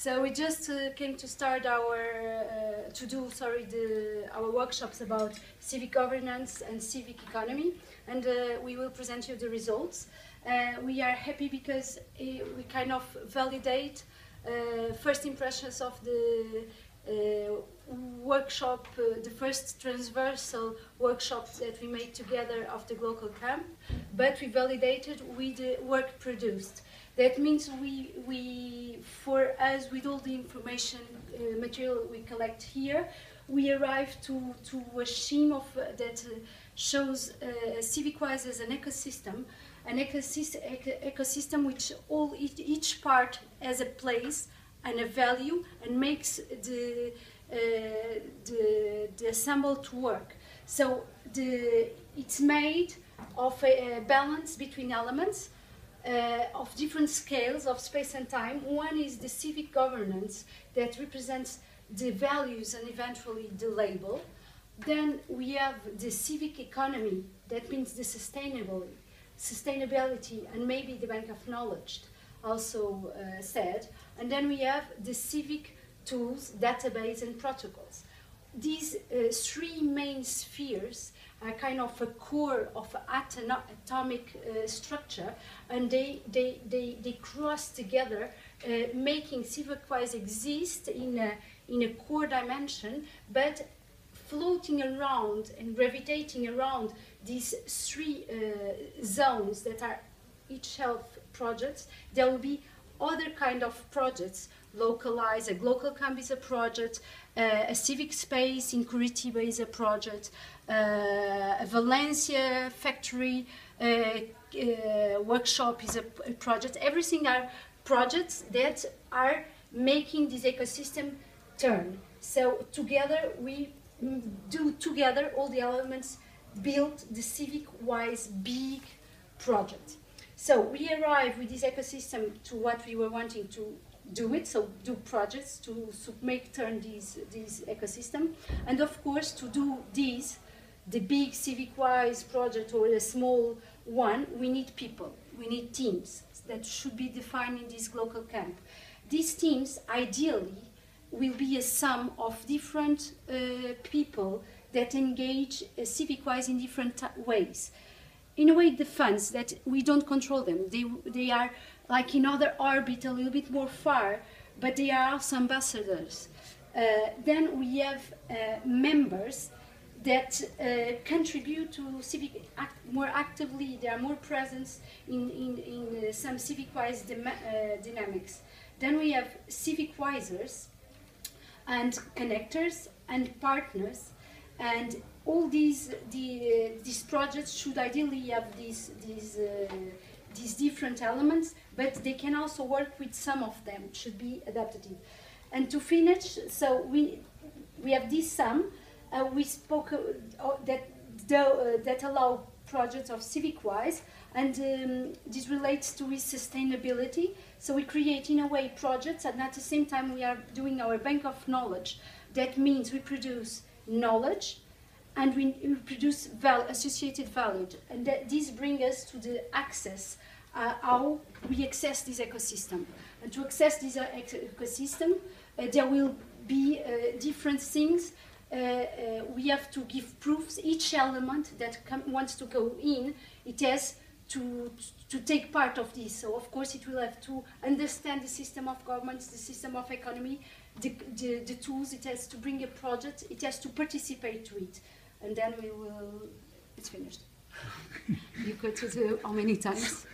So we just came to start our our workshops about civic governance and civic economy, and we will present you the results. We are happy because we kind of validate first impressions of the workshop, the first transversal workshop that we made together of the Global Camp, but we validated with the work produced. That means for us, with all the information material we collect here, we arrive to a scheme of that shows CivicWise as an ecosystem which each part has a place and a value and makes the ensemble to work. So it's made of a balance between elements of different scales of space and time. One is the civic governance that represents the values and eventually the label. Then we have the civic economy, that means the sustainability and maybe the bank of knowledge also said. And then we have the civic tools, database and protocols. These three main spheres are kind of a core of atomic structure, and they cross together, making CivicWise exist in a core dimension, but floating around and gravitating around these three zones that are each health projects. There will be other kind of projects, localized. A Global Camp is a project, a civic space in Curitiba is a project, a Valencia factory workshop is a project. Everything are projects that are making this ecosystem turn. So together we do together all the elements build the CivicWise big project. So we arrive with this ecosystem to what we were wanting to do it, so do projects to turn this ecosystem. And of course, to do this, the big CivicWise project or a small one, we need people, we need teams that should be defined in this Global Camp. These teams, ideally, will be a sum of different people that engage CivicWise in different ways. In a way, the funds that we don't control them. They are like in other orbit, a little bit more far, but they are also ambassadors. Then we have members that contribute to civic more actively. They are more present in some CivicWise dynamics. Then we have CivicWisers and connectors and partners, and all these projects should ideally have these different elements, but they can also work with some of them, should be adaptive. And to finish, so we have this sum. We spoke that allow projects of CivicWise, and this relates to its sustainability. So we create in a way projects, and at the same time we are doing our bank of knowledge. That means we produce knowledge and we produce associated value, and this brings us to the access, how we access this ecosystem. And to access this ecosystem, there will be different things. We have to give proofs. Each element that wants to go in, it has to take part of this. So of course it will have to understand the system of governments, the system of economy, the tools. It has to bring a project. It has to participate to it, and then we will. It's finished. You go to how many times?